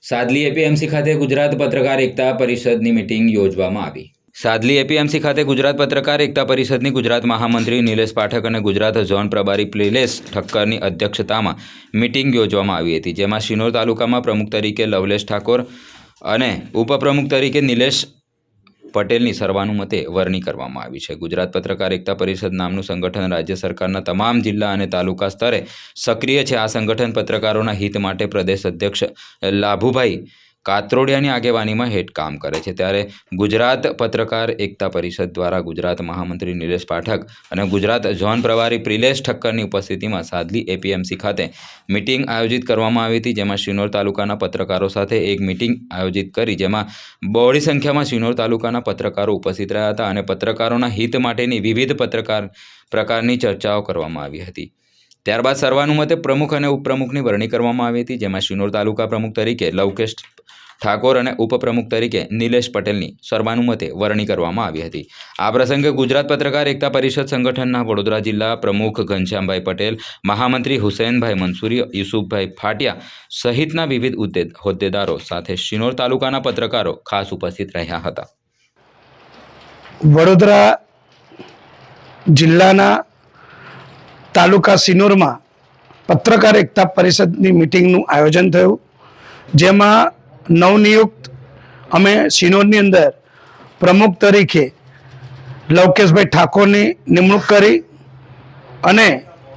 Sadhli APMC ખાતે ગુજરાત પત્રકાર એકતા પરિષદની મીટિંગ યોજવામાં આવી। સાદલી એપીએમસી ખાતે ગુજરાત પત્રકાર એકતા પરિષદની ગુજરાત મહામંત્રી નિલેશ પાઠક અને ગુજરાત ઝોન પ્રભારી પ્રિલેશ ઠક્કરની અધ્યક્ષતામાં મીટિંગ યોજવામાં આવી હતી, જેમાં શિનોર તાલુકામાં પ્રમુખ તરીકે લવલેશ ઠાકોર અને ઉપપ્રમુખ તરીકે નિલેશ પટેલની સર્વાનુમતે વરણી કરવામાં આવી છે। ગુજરાત પત્રકાર એકતા પરિષદ નામનું સંગઠન રાજ્ય સરકારના તમામ જિલ્લા અને તાલુકા સ્તરે સક્રિય છે। આ સંગઠન પત્રકારોના હિત માટે પ્રદેશ અધ્યક્ષ લાભુભાઈ કાત્રોડિયાની આગેવાનીમાં હેઠ કામ કરે છે। ત્યારે ગુજરાત પત્રકાર એકતા પરિષદ દ્વારા ગુજરાત મહામંત્રી નિલેશ પાઠક અને ગુજરાત ઝોન પ્રભારી પ્રિલેશ ઠક્કરની ઉપસ્થિતિમાં સાદલી એપીએમસી ખાતે મીટિંગ આયોજિત કરવામાં આવી હતી, જેમાં શિનોર તાલુકાના પત્રકારો સાથે એક મીટિંગ આયોજિત કરી, જેમાં બહોળી સંખ્યામાં શિનોર તાલુકાના પત્રકારો ઉપસ્થિત રહ્યા હતા અને પત્રકારોના હિત માટેની વિવિધ પ્રકારની ચર્ચાઓ કરવામાં આવી હતી। ત્યારબાદ સર્વાનુમતે પ્રમુખ અને ઉપપ્રમુખની વરણી કરવામાં આવી હતી, જેમાં શિનોર તાલુકા પ્રમુખ તરીકે લવલેશ ઠાકોર અને ઉપપ્રમુખ તરીકે નિલેશ પટેલની સર્વાનુમતે વરણી કરવામાં આવી હતી। આ પ્રસંગે ગુજરાત પત્રકાર એકતા પરિષદ સંગઠનના વડોદરા જિલ્લા પ્રમુખ ઘનશ્યામભાઈ પટેલ, મહામંત્રી હુસૈનભાઈ મંસૂરી, યુસુફભાઈ ફાટિયા સહિતના વિવિધ હોદ્દેદારો સાથે શિનોર તાલુકાના પત્રકારો ખાસ ઉપસ્થિત રહ્યા હતા। વડોદરા જિલ્લાના તાલુકા શિનોરમાં પત્રકાર એકતા પરિષદની મીટિંગનું આયોજન થયું, જેમાં નવનિયુક્ત અમે શિનોરની અંદર પ્રમુખ તરીકે લવકેશભાઈ ઠાકોરની નિમણૂક કરી અને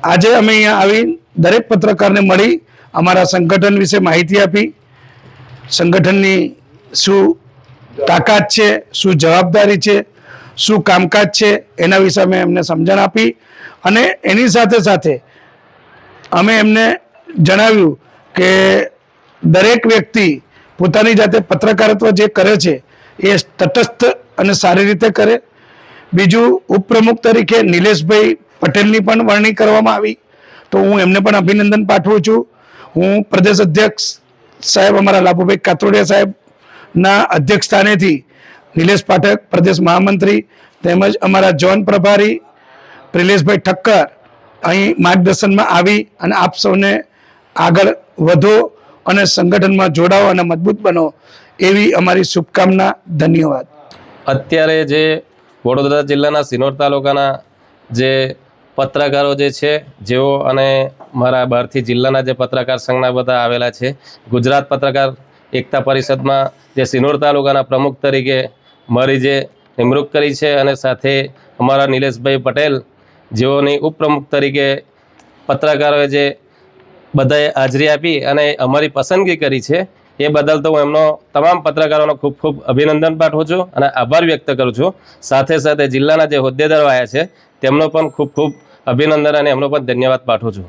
આજે અમે અહીંયા આવી દરેક પત્રકારને મળી અમારા સંગઠન વિશે માહિતી આપી, સંગઠનની શું તાકાત છે, શું જવાબદારી છે, શું કામકાજ છે, એના વિશે અમે એમને સમજણ આપી અને એની સાથે સાથે અમે એમને જણાવ્યું કે દરેક વ્યક્તિ પોતાની જાતે પત્રકારત્વ જે કરે છે એ તટસ્થ અને સારી રીતે કરે। બીજું, ઉપપ્રમુખ તરીકે નિલેશભાઈ પટેલની પણ વરણી કરવામાં આવી, તો હું એમને પણ અભિનંદન પાઠવું છું। હું પ્રદેશ અધ્યક્ષ સાહેબ અમારા લાભુભાઈ કાત્રોડિયા સાહેબના અધ્યક્ષ સ્થાનેથી નિલેશ પાઠક પ્રદેશ મહામંત્રી તેમજ અમારા ઝોન પ્રભારી પ્રિલેશભાઈ ઠક્કર અહીં માર્ગદર્શનમાં આવી અને આપ સૌને આગળ વધો અને સંગઠનમાં જોડાઓ અને મજબૂત બનો એવી અમારી શુભકામના। ધન્યવાદ। અત્યારે જે વડોદરા જિલ્લાના શિનોર તાલુકાના જે પત્રકારો જે છે, જેઓ અને મારા બહારથી જિલ્લાના જે પત્રકાર સંઘના બધા આવેલા છે, ગુજરાત પત્રકાર એકતા પરિષદમાં જે શિનોર તાલુકાના પ્રમુખ તરીકે મારી જે નિમણૂક કરી છે અને સાથે અમારા નિલેશભાઈ પટેલ જેઓની ઉપપ્રમુખ તરીકે પત્રકારોએ જે બધાએ હાજરી આપી અને અમારી પસંદગી કરી છે, એ બદલ તો હું એમનો તમામ પત્રકારોનો ખૂબ ખૂબ અભિનંદન પાઠવું છું અને આભાર વ્યક્ત કરું છું। સાથે સાથે જિલ્લાના જે હોદ્દેદારો આવ્યા છે તેમનો પણ ખૂબ ખૂબ અભિનંદન અને એમનો પણ ધન્યવાદ પાઠવું છું।